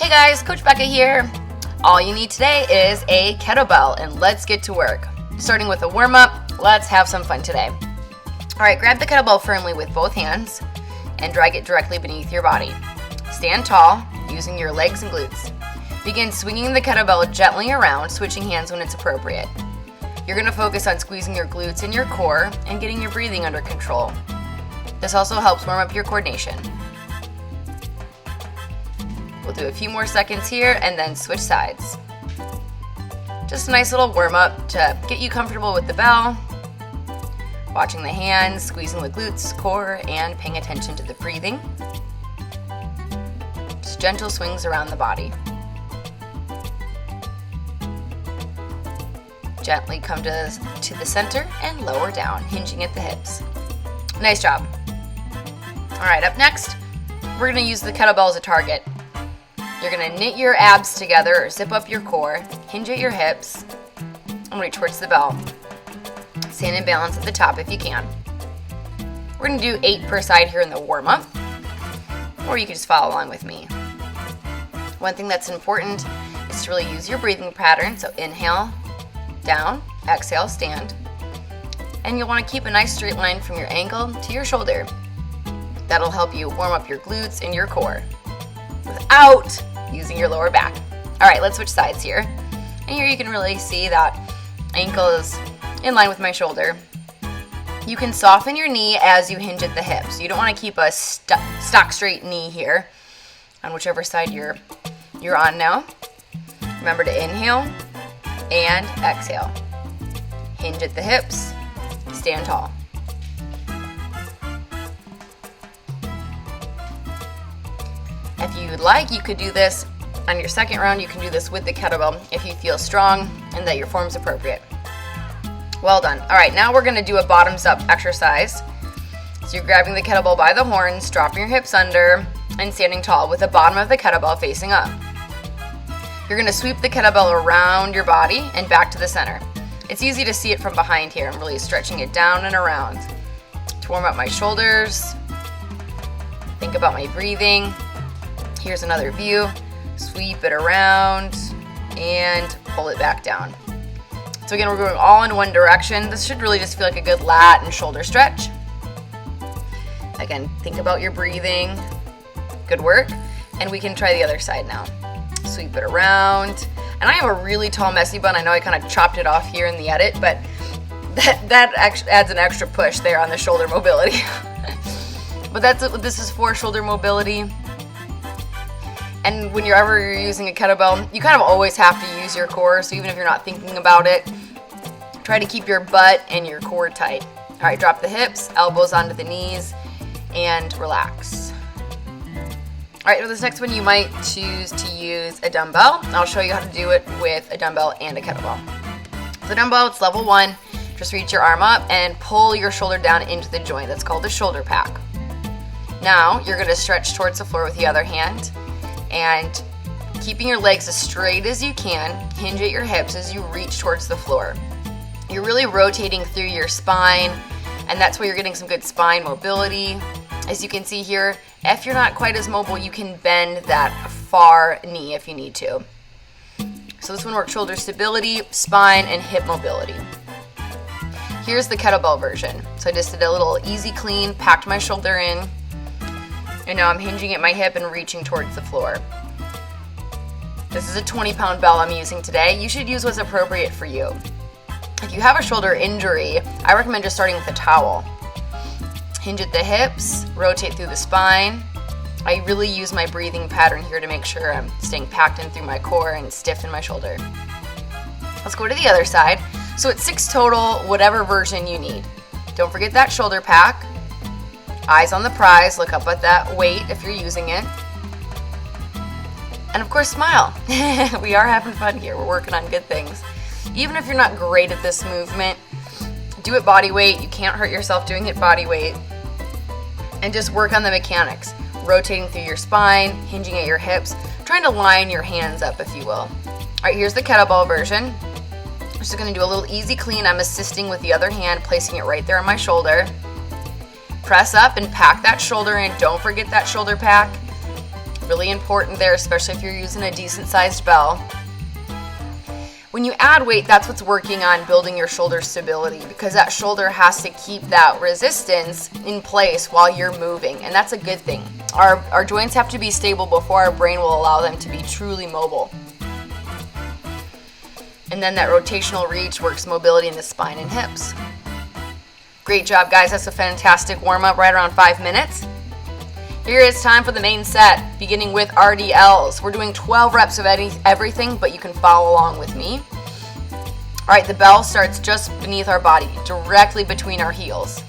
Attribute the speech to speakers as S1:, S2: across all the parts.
S1: Hey guys, Coach Becca here. All you need today is a kettlebell, and let's get to work. Starting with a warm-up, let's have some fun today. Alright, grab the kettlebell firmly with both hands and drag it directly beneath your body. Stand tall, using your legs and glutes. Begin swinging the kettlebell gently around, switching hands when it's appropriate. You're going to focus on squeezing your glutes and your core and getting your breathing under control. This also helps warm up your coordination. We'll do a few more seconds here and then switch sides. Just a nice little warm up to get you comfortable with the bell, watching the hands, squeezing the glutes, core, and paying attention to the breathing. Just gentle swings around the body. Gently come to the center and lower down, hinging at the hips. Nice job. All right, up next, we're going to use the kettlebell as a target. You're going to knit your abs together or zip up your core, hinge at your hips, and reach towards the bell. Stand in balance at the top if you can. We're going to do 8 per side here in the warm-up, or you can just follow along with me. One thing that's important is to really use your breathing pattern. So inhale, down, exhale, stand. And you'll want to keep a nice straight line from your ankle to your shoulder. That'll help you warm up your glutes and your core without using your lower back. All right, let's switch sides here. And here you can really see that ankle is in line with my shoulder. You can soften your knee as you hinge at the hips. You don't want to keep a stock straight knee here on whichever side you're on now. Remember to inhale and exhale. Hinge at the hips, stand tall. If you would like, you could do this on your second round. You can do this with the kettlebell if you feel strong and that your form's appropriate. Well done. All right, now we're going to do a bottoms up exercise. So you're grabbing the kettlebell by the horns, dropping your hips under, and standing tall with the bottom of the kettlebell facing up. You're going to sweep the kettlebell around your body and back to the center. It's easy to see it from behind here. I'm really stretching it down and around to warm up my shoulders. Think about my breathing. Here's another view. Sweep it around and pull it back down. So again, we're going all in one direction. This should really just feel like a good lat and shoulder stretch. Again, think about your breathing. Good work. And we can try the other side now. Sweep it around. And I have a really tall messy bun. I know I kind of chopped it off here in the edit, but that actually adds an extra push there on the shoulder mobility. But that's what this is for, shoulder mobility. And when you're using a kettlebell, you kind of always have to use your core. So even if you're not thinking about it, try to keep your butt and your core tight. All right, drop the hips, elbows onto the knees, and relax. All right, for this next one, you might choose to use a dumbbell. I'll show you how to do it with a dumbbell and a kettlebell. The dumbbell, it's level 1. Just reach your arm up and pull your shoulder down into the joint. That's called the shoulder pack. Now, you're going to stretch towards the floor with the other hand. And keeping your legs as straight as you can, hinge at your hips as you reach towards the floor. You're really rotating through your spine, and that's where you're getting some good spine mobility. As you can see here, if you're not quite as mobile, you can bend that far knee if you need to. So this one works shoulder stability, spine, and hip mobility. Here's the kettlebell version. So I just did a little easy clean, packed my shoulder in, and now I'm hinging at my hip and reaching towards the floor. This is a 20-pound bell I'm using today. You should use what's appropriate for you. If you have a shoulder injury, I recommend just starting with a towel. Hinge at the hips, rotate through the spine. I really use my breathing pattern here to make sure I'm staying packed in through my core and stiff in my shoulder. Let's go to the other side. So it's 6 total, whatever version you need. Don't forget that shoulder pack. Eyes on the prize, look up at that weight if you're using it. And of course, smile. We are having fun here. We're working on good things. Even if you're not great at this movement, do it body weight. You can't hurt yourself doing it body weight. And just work on the mechanics. Rotating through your spine, hinging at your hips, trying to line your hands up, if you will. All right, here's the kettlebell version. I'm just going to do a little easy clean. I'm assisting with the other hand, placing it right there on my shoulder. Press up and pack that shoulder in. Don't forget that shoulder pack. really important there, especially if you're using a decent sized bell. When you add weight, that's what's working on building your shoulder stability, because that shoulder has to keep that resistance in place while you're moving, and that's a good thing. Our joints have to be stable before our brain will allow them to be truly mobile. And then that rotational reach works mobility in the spine and hips. Great job, guys. That's a fantastic warm-up, right around 5 minutes. Here it's time for the main set, beginning with RDLs. We're doing 12 reps of everything, but you can follow along with me. All right, the bell starts just beneath our body, directly between our heels.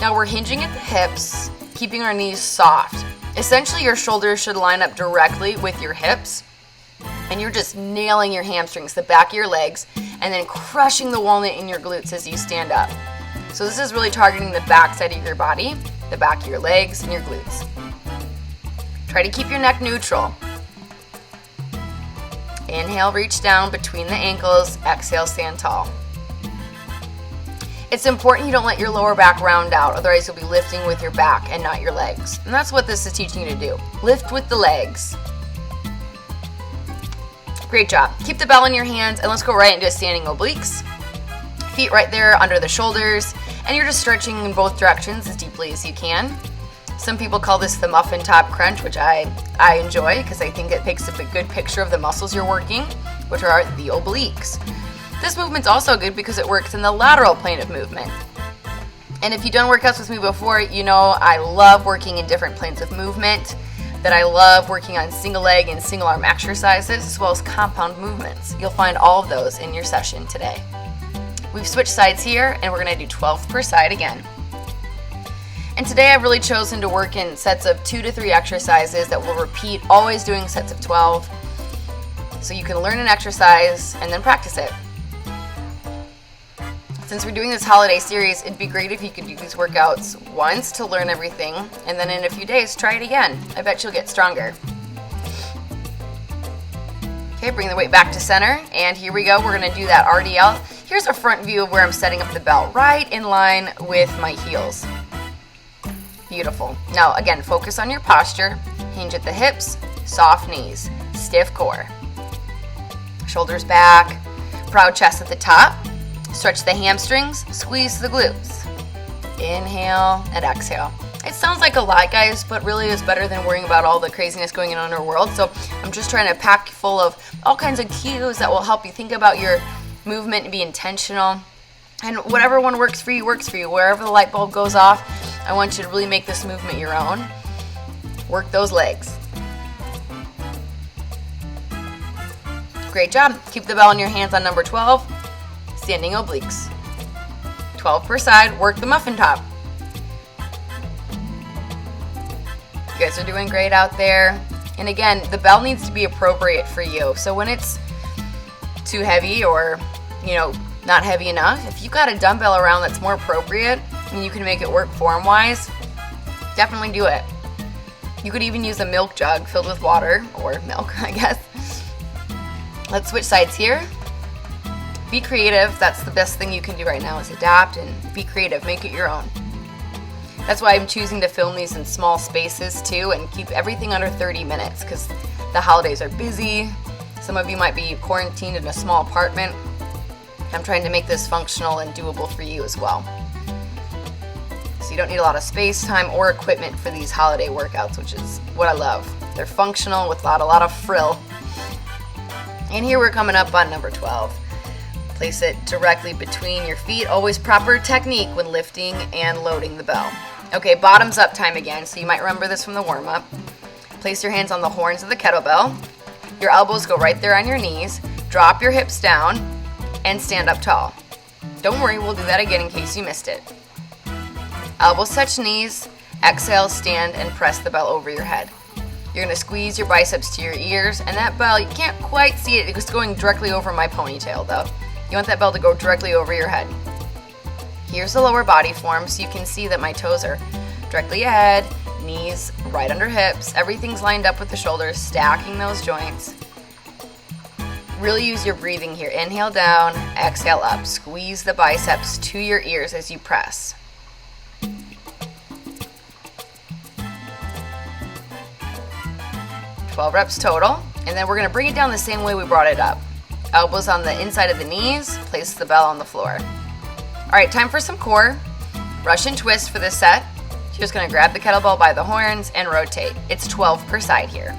S1: Now we're hinging at the hips, keeping our knees soft. Essentially, your shoulders should line up directly with your hips, and you're just nailing your hamstrings, the back of your legs, and then crushing the walnut in your glutes as you stand up. So this is really targeting the back side of your body, the back of your legs, and your glutes. Try to keep your neck neutral. Inhale, reach down between the ankles. Exhale, stand tall. It's important you don't let your lower back round out, otherwise you'll be lifting with your back and not your legs. And that's what this is teaching you to do. Lift with the legs. Great job. Keep the bell in your hands, and let's go right into standing obliques. Feet right there under the shoulders, and you're just stretching in both directions as deeply as you can. Some people call this the muffin top crunch, which I enjoy because I think it takes a good picture of the muscles you're working, which are the obliques. This movement's also good because it works in the lateral plane of movement. And if you've done workouts with me before, you know I love working in different planes of movement, that I love working on single leg and single arm exercises, as well as compound movements. You'll find all of those in your session today. We've switched sides here, and we're going to do 12 per side again. And today I've really chosen to work in sets of 2 to 3 exercises that will repeat, always doing sets of 12, so you can learn an exercise and then practice it. Since we're doing this holiday series, it'd be great if you could do these workouts once to learn everything, and then in a few days, try it again. I bet you'll get stronger. Okay, bring the weight back to center, and here we go. We're going to do that RDL. Here's a front view of where I'm setting up the bell, right in line with my heels. Beautiful. Now, again, focus on your posture. Hinge at the hips, soft knees, stiff core. Shoulders back, proud chest at the top. Stretch the hamstrings, squeeze the glutes. Inhale and exhale. It sounds like a lot, guys, but really is better than worrying about all the craziness going on in our world. So I'm just trying to pack full of all kinds of cues that will help you think about your movement and be intentional. And whatever one works for you, works for you. Wherever the light bulb goes off, I want you to really make this movement your own. Work those legs. Great job. Keep the bell in your hands on number 12. Standing obliques. 12 per side. Work the muffin top. You guys are doing great out there. And again, the bell needs to be appropriate for you. So when it's too heavy or, not heavy enough, if you've got a dumbbell around that's more appropriate and you can make it work form-wise, definitely do it. You could even use a milk jug filled with water, or milk, I guess. Let's switch sides here. Be creative. That's the best thing you can do right now, is adapt and be creative. Make it your own. That's why I'm choosing to film these in small spaces too, and keep everything under 30 minutes because the holidays are busy. Some of you might be quarantined in a small apartment. I'm trying to make this functional and doable for you as well. So you don't need a lot of space, time, or equipment for these holiday workouts, which is what I love. They're functional with a lot of frill. And here we're coming up on number 12. Place it directly between your feet. Always proper technique when lifting and loading the bell. Okay, bottoms up time again, so you might remember this from the warm-up. Place your hands on the horns of the kettlebell. Your elbows go right there on your knees. Drop your hips down and stand up tall. Don't worry, we'll do that again in case you missed it. Elbows touch knees. Exhale, stand, and press the bell over your head. You're going to squeeze your biceps to your ears, and that bell, you can't quite see it. It's going directly over my ponytail, though. You want that bell to go directly over your head. Here's the lower body form, so you can see that my toes are directly ahead, knees right under hips. Everything's lined up with the shoulders, stacking those joints. Really use your breathing here. Inhale down, exhale up. Squeeze the biceps to your ears as you press. 12 reps total. And then we're gonna bring it down the same way we brought it up. Elbows on the inside of the knees, place the bell on the floor. All right, time for some core. Russian twist for this set. You're just gonna grab the kettlebell by the horns and rotate. It's 12 per side here.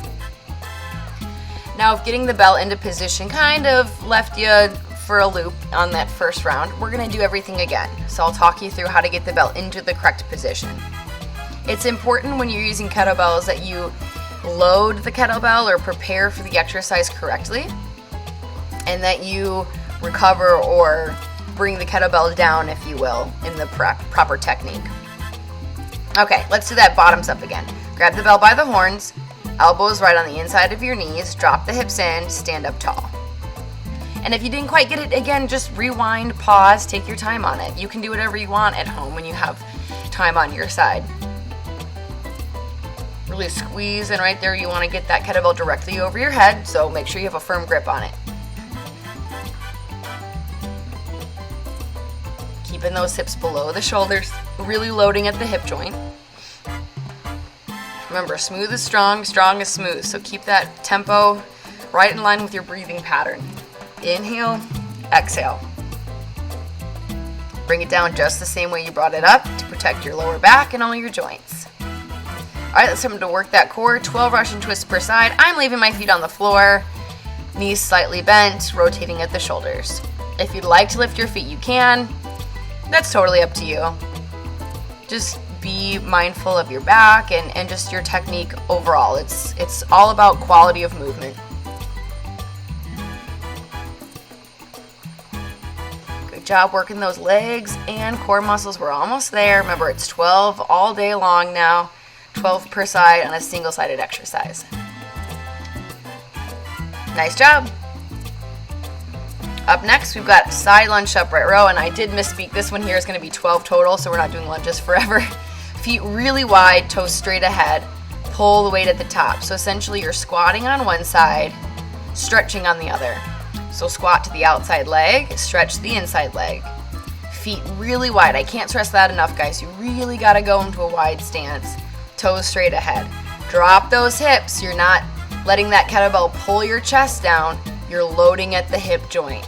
S1: Now, if getting the bell into position kind of left you for a loop on that first round, we're gonna do everything again. So I'll talk you through how to get the bell into the correct position. It's important when you're using kettlebells that you load the kettlebell or prepare for the exercise correctly, and that you recover or bring the kettlebell down, if you will, in the proper technique. Okay, let's do that bottoms up again. Grab the bell by the horns, elbows right on the inside of your knees, drop the hips in, stand up tall. And if you didn't quite get it, again, just rewind, pause, take your time on it. You can do whatever you want at home when you have time on your side. Really squeeze in right there. You want to get that kettlebell directly over your head, so make sure you have a firm grip on it. Keeping those hips below the shoulders, really loading at the hip joint. Remember, smooth is strong, strong is smooth. So keep that tempo right in line with your breathing pattern. Inhale, exhale. Bring it down just the same way you brought it up to protect your lower back and all your joints. All right, let's time to work that core. 12 Russian twists per side. I'm leaving my feet on the floor, knees slightly bent, rotating at the shoulders. If you'd like to lift your feet, you can. That's totally up to you. Just be mindful of your back and just your technique overall. It's all about quality of movement. Good job working those legs and core muscles. We're almost there. Remember, it's 12 all day long now, 12 per side on a single-sided exercise. Nice job. Up next, we've got side lunge upright row, and I did misspeak. This one here is going to be 12 total, so we're not doing lunges forever. Feet really wide, toes straight ahead. Pull the weight at the top. So essentially, you're squatting on one side, stretching on the other. So squat to the outside leg, stretch the inside leg. Feet really wide. I can't stress that enough, guys. You really got to go into a wide stance. Toes straight ahead. Drop those hips. You're not letting that kettlebell pull your chest down. You're loading at the hip joint.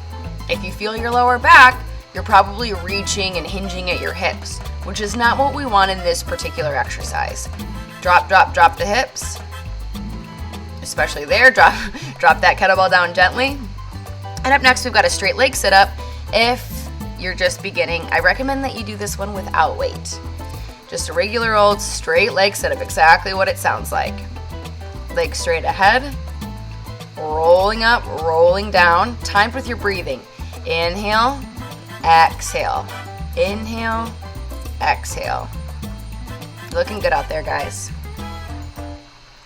S1: If you feel your lower back, you're probably reaching and hinging at your hips, which is not what we want in this particular exercise. Drop, drop, drop the hips. Especially there, drop that kettlebell down gently. And up next, we've got a straight leg sit-up. If you're just beginning, I recommend that you do this one without weight. Just a regular old straight leg sit-up, exactly what it sounds like. Legs straight ahead, rolling up, rolling down. Timed with your breathing. Inhale, exhale. Inhale, exhale. Looking good out there, guys.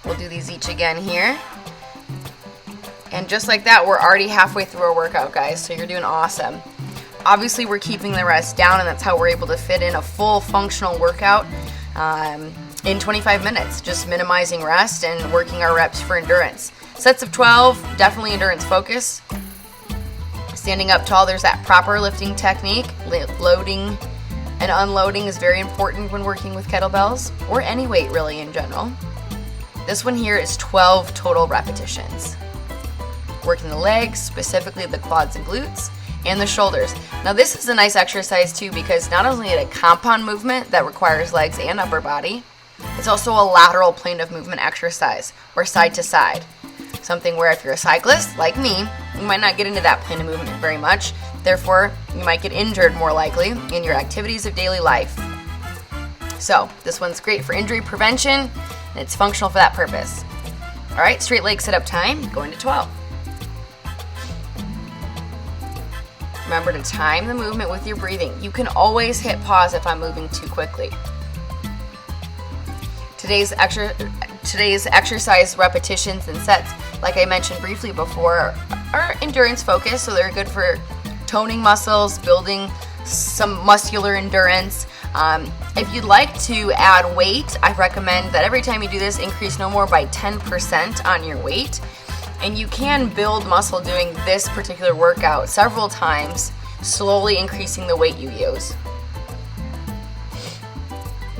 S1: We'll do these each again here. And just like that, we're already halfway through our workout, guys, so you're doing awesome. Obviously, we're keeping the rest down, and that's how we're able to fit in a full functional workout in 25 minutes, just minimizing rest and working our reps for endurance. Sets of 12, definitely endurance focus. Standing up tall, there's that proper lifting technique. Loading and unloading is very important when working with kettlebells, or any weight really in general. This one here is 12 total repetitions. Working the legs, specifically the quads and glutes, and the shoulders. Now this is a nice exercise too, because not only is it a compound movement that requires legs and upper body, it's also a lateral plane of movement exercise, or side to side. Something where if you're a cyclist, like me, you might not get into that plane of movement very much. Therefore, you might get injured more likely in your activities of daily life. So this one's great for injury prevention, and it's functional for that purpose. All right, straight leg sit-up time, going to 12. Remember to time the movement with your breathing. You can always hit pause if I'm moving too quickly. Today's exercise repetitions and sets, like I mentioned briefly before, are endurance focused, so they're good for toning muscles, building some muscular endurance. If you'd like to add weight, I recommend that every time you do this, increase no more by 10% on your weight. And you can build muscle doing this particular workout several times, slowly increasing the weight you use.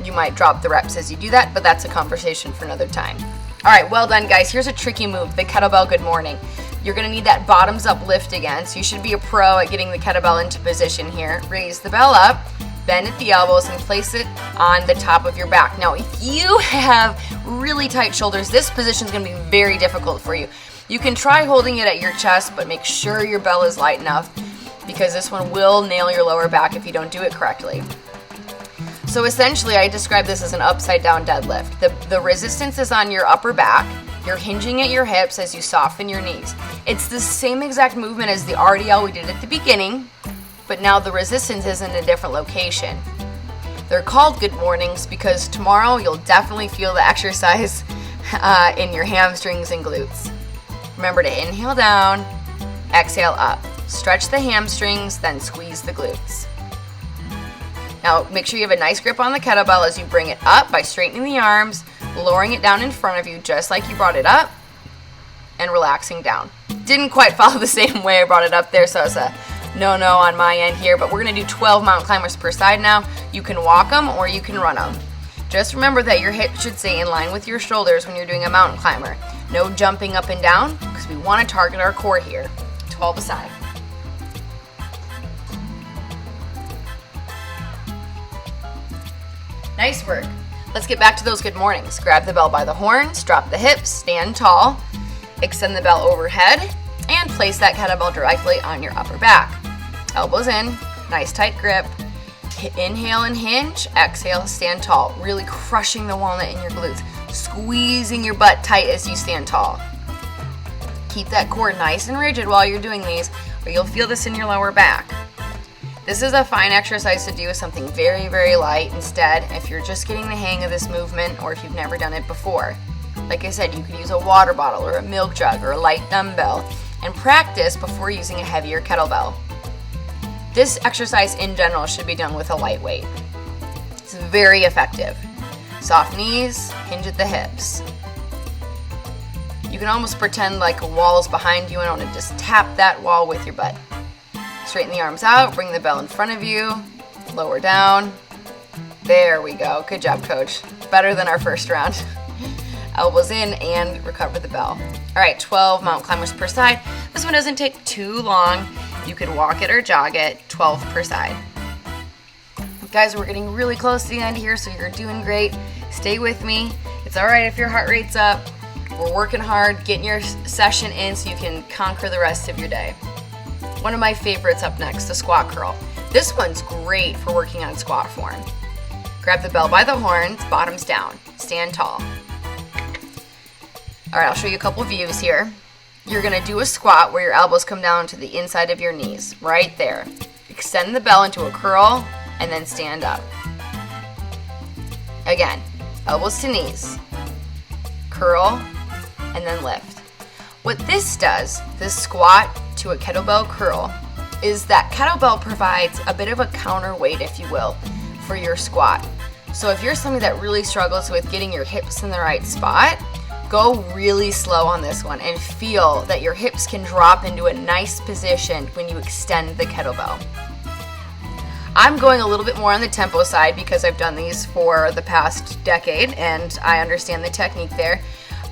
S1: You might drop the reps as you do that, but that's a conversation for another time. All right, well done, guys. Here's a tricky move, the kettlebell good morning. You're gonna need that bottoms up lift again, so you should be a pro at getting the kettlebell into position here. Raise the bell up, bend at the elbows, and place it on the top of your back. Now, if you have really tight shoulders, this position is gonna be very difficult for you. You can try holding it at your chest, but make sure your bell is light enough, because this one will nail your lower back if you don't do it correctly. So essentially, I describe this as an upside down deadlift. The resistance is on your upper back. You're hinging at your hips as you soften your knees. It's the same exact movement as the RDL we did at the beginning, but now the resistance is in a different location. They're called good mornings because tomorrow you'll definitely feel the exercise in your hamstrings and glutes. Remember to inhale down, exhale up. Stretch the hamstrings, then squeeze the glutes. Now make sure you have a nice grip on the kettlebell as you bring it up by straightening the arms, lowering it down in front of you just like you brought it up, and relaxing down. Didn't quite follow the same way I brought it up there, so it's a no on my end here, but we're gonna do 12 mountain climbers per side now. You can walk them or you can run them. Just remember that your hips should stay in line with your shoulders when you're doing a mountain climber. No jumping up and down because we want to target our core here. 12 a side. Nice work. Let's get back to those good mornings. Grab the bell by the horns, drop the hips, stand tall, extend the bell overhead, and place that kettlebell directly on your upper back. Elbows in, nice tight grip. Inhale and hinge, exhale, stand tall. Really crushing the walnut in your glutes. Squeezing your butt tight as you stand tall. Keep that core nice and rigid while you're doing these, or you'll feel this in your lower back. This is a fine exercise to do with something very, very light instead if you're just getting the hang of this movement or if you've never done it before. Like I said, you could use a water bottle or a milk jug or a light dumbbell and practice before using a heavier kettlebell. This exercise in general should be done with a lightweight. It's very effective. Soft knees, hinge at the hips. You can almost pretend like a wall is behind you and want to just tap that wall with your butt. Straighten the arms out, bring the bell in front of you, lower down. There we go. Good job, coach. Better than our first round. Elbows in and recover the bell. All right, 12 mountain climbers per side. This one doesn't take too long. You could walk it or jog it, 12 per side. Guys, we're getting really close to the end here, so you're doing great. Stay with me. It's all right if your heart rate's up. We're working hard, getting your session in so you can conquer the rest of your day. One of my favorites up next, the squat curl. This one's great for working on squat form. Grab the bell by the horns, bottoms down. Stand tall. All right, I'll show you a couple views here. You're gonna do a squat where your elbows come down to the inside of your knees, right there. Extend the bell into a curl and then stand up. Again, elbows to knees, curl, and then lift. What this does, this squat to a kettlebell curl, is that kettlebell provides a bit of a counterweight, if you will, for your squat. So if you're somebody that really struggles with getting your hips in the right spot, go really slow on this one and feel that your hips can drop into a nice position when you extend the kettlebell. I'm going a little bit more on the tempo side because I've done these for the past decade and I understand the technique there.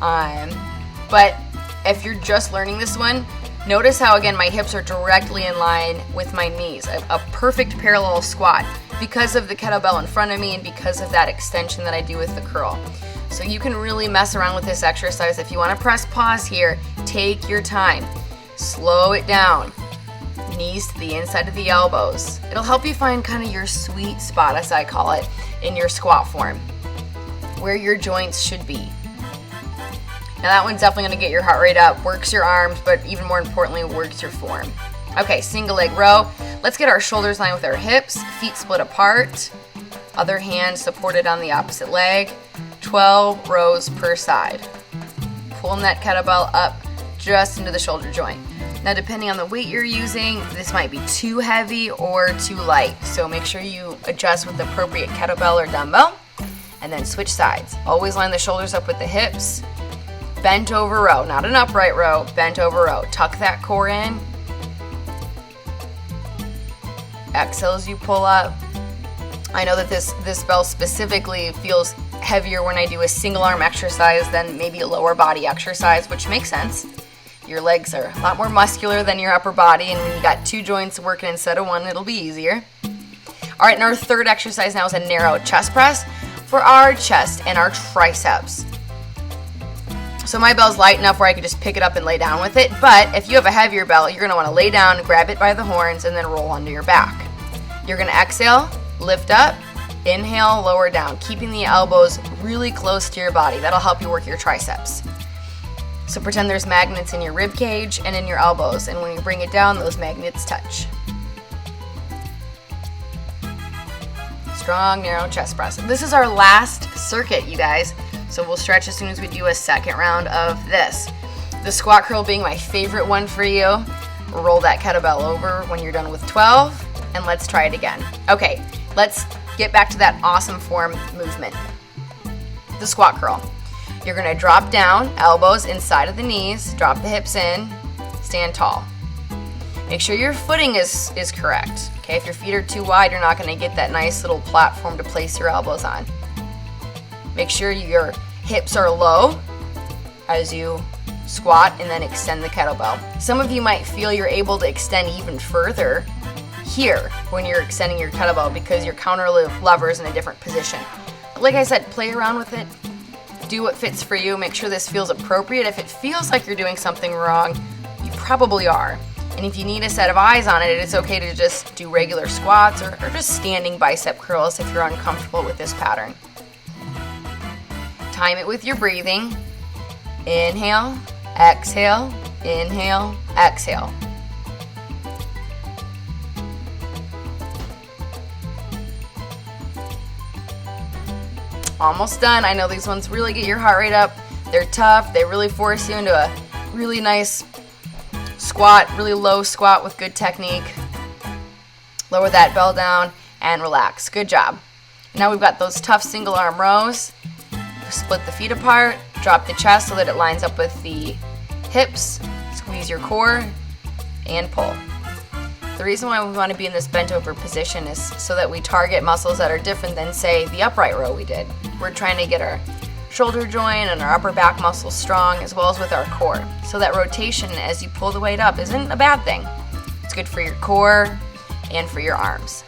S1: But if you're just learning this one, notice how, again, my hips are directly in line with my knees. A perfect parallel squat because of the kettlebell in front of me and because of that extension that I do with the curl. So you can really mess around with this exercise. If you want to press pause here, take your time. Slow it down. Knees to the inside of the elbows. It'll help you find kind of your sweet spot, as I call it, in your squat form, where your joints should be. Now that one's definitely going to get your heart rate up, works your arms, but even more importantly, works your form. Okay, single leg row. Let's get our shoulders lined with our hips, feet split apart, other hand supported on the opposite leg. 12 rows per side. Pulling that kettlebell up just into the shoulder joint. Now, depending on the weight you're using, this might be too heavy or too light. So make sure you adjust with the appropriate kettlebell or dumbbell and then switch sides. Always line the shoulders up with the hips. Bent over row, not an upright row, bent over row. Tuck that core in. Exhale as you pull up. I know that this bell specifically feels heavier when I do a single arm exercise than maybe a lower body exercise, which makes sense. Your legs are a lot more muscular than your upper body, and when you got 2 joints working instead of 1, it'll be easier. All right, and our third exercise now is a narrow chest press for our chest and our triceps. So my bell's light enough where I can just pick it up and lay down with it, but if you have a heavier bell, you're gonna wanna lay down, grab it by the horns, and then roll onto your back. You're gonna exhale, lift up, inhale, lower down, keeping the elbows really close to your body. That'll help you work your triceps. So pretend there's magnets in your rib cage and in your elbows, and when you bring it down, those magnets touch. Strong, narrow chest press. This is our last circuit, you guys. So we'll stretch as soon as we do a second round of this. The squat curl being my favorite one for you. Roll that kettlebell over when you're done with 12, and let's try it again. Okay, let's get back to that awesome form movement. The squat curl. You're gonna drop down, elbows inside of the knees, drop the hips in, stand tall. Make sure your footing is correct. Okay, if your feet are too wide, you're not gonna get that nice little platform to place your elbows on. Make sure your hips are low as you squat and then extend the kettlebell. Some of you might feel you're able to extend even further here when you're extending your kettlebell because your counter lever is in a different position. But like I said, play around with it. Do what fits for you. Make sure this feels appropriate. If it feels like you're doing something wrong, you probably are. And if you need a set of eyes on it, it's okay to just do regular squats or just standing bicep curls if you're uncomfortable with this pattern. Time it with your breathing. Inhale, exhale, inhale, exhale. Almost done. I know these ones really get your heart rate up. They're tough. They really force you into a really nice squat, really low squat with good technique. Lower that bell down and relax. Good job. Now we've got those tough single arm rows. Split the feet apart, drop the chest so that it lines up with the hips, squeeze your core, and pull. The reason why we want to be in this bent over position is so that we target muscles that are different than, say, the upright row we did. We're trying to get our shoulder joint and our upper back muscles strong as well as with our core. So that rotation as you pull the weight up isn't a bad thing. It's good for your core and for your arms.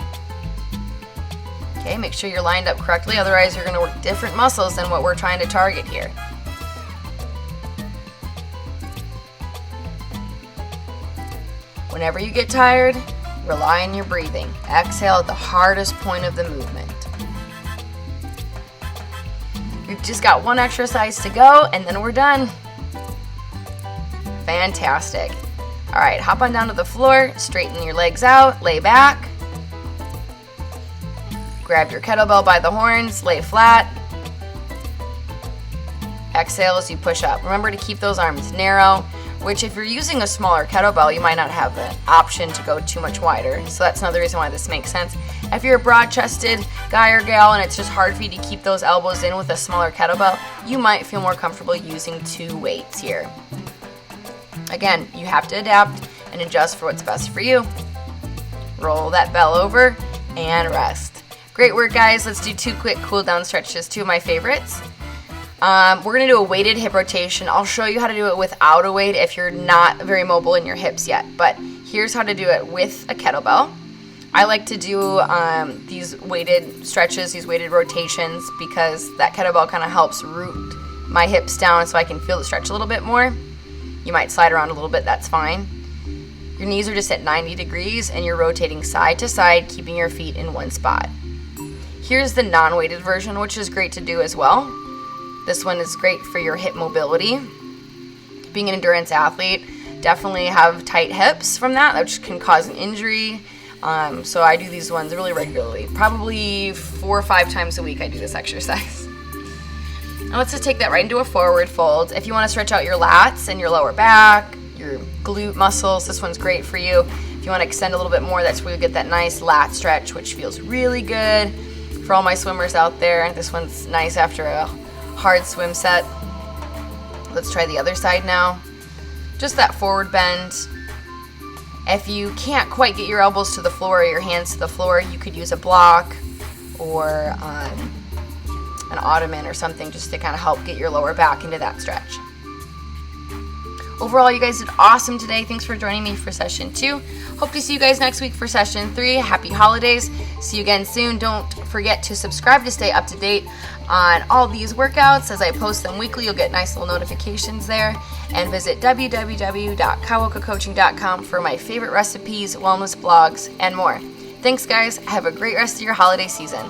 S1: Okay, make sure you're lined up correctly, otherwise you're going to work different muscles than what we're trying to target here. Whenever you get tired, rely on your breathing. Exhale at the hardest point of the movement. We've just got one exercise to go, and then we're done. Fantastic. All right, hop on down to the floor, straighten your legs out, lay back. Grab your kettlebell by the horns, lay flat. Exhale as you push up. Remember to keep those arms narrow, which if you're using a smaller kettlebell, you might not have the option to go too much wider. So that's another reason why this makes sense. If you're a broad-chested guy or gal and it's just hard for you to keep those elbows in with a smaller kettlebell, you might feel more comfortable using 2 weights here. Again, you have to adapt and adjust for what's best for you. Roll that bell over and rest. Great work, guys. Let's do 2 quick cool down stretches, 2 of my favorites. We're going to do a weighted hip rotation. I'll show you how to do it without a weight if you're not very mobile in your hips yet, but here's how to do it with a kettlebell. I like to do these weighted stretches, these weighted rotations, because that kettlebell kind of helps root my hips down so I can feel the stretch a little bit more. You might slide around a little bit, that's fine. Your knees are just at 90 degrees and you're rotating side to side, keeping your feet in one spot. Here's the non-weighted version, which is great to do as well. This one is great for your hip mobility. Being an endurance athlete, definitely have tight hips from that, which can cause an injury. So I do these ones really regularly. Probably 4 or 5 times a week I do this exercise. Now let's just take that right into a forward fold. If you want to stretch out your lats and your lower back, your glute muscles, this one's great for you. If you want to extend a little bit more, that's where you get that nice lat stretch, which feels really good. For all my swimmers out there, this one's nice after a hard swim set. Let's try the other side now. Just that forward bend. If you can't quite get your elbows to the floor or your hands to the floor, you could use a block or an ottoman or something just to kind of help get your lower back into that stretch. Overall, you guys did awesome today. Thanks for joining me for session 2. Hope to see you guys next week for session 3. Happy holidays. See you again soon. Don't forget to subscribe to stay up to date on all these workouts. As I post them weekly, you'll get nice little notifications there. And visit www.kawokacoaching.com for my favorite recipes, wellness blogs, and more. Thanks, guys. Have a great rest of your holiday season.